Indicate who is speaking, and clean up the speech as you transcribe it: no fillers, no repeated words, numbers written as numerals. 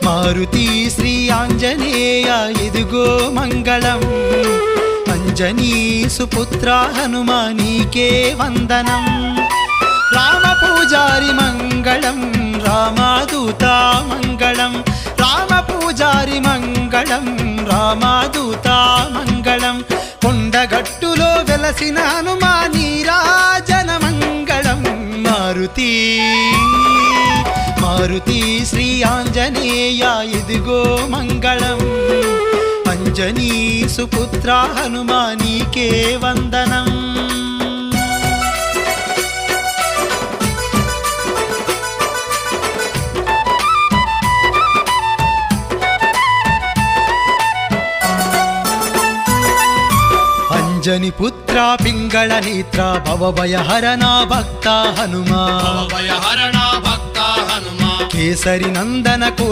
Speaker 1: మారుతి శ్రీ ఆంజనేయ ఇదిగో మంగళం అంజనీ సుపుత్ర హనుమా నీకే వందనం రామ పూజారి మంగళం రామదూత మంగళం రామ పూజారి మంగళం రామదూత మంగళం కొండగట్టులో వెలసిన హనుమా నీరాజన మంగళం మారుతి మారుతి శ్రీ ఆంజనేయ ఇదిగో మంగళం అంజనీ సుపుత్ర హనుమా నీకే వందనం అంజని పుత్ర పింగళ నేత్ర భవభయహరణ భక్త హనుమా కేసరి నందన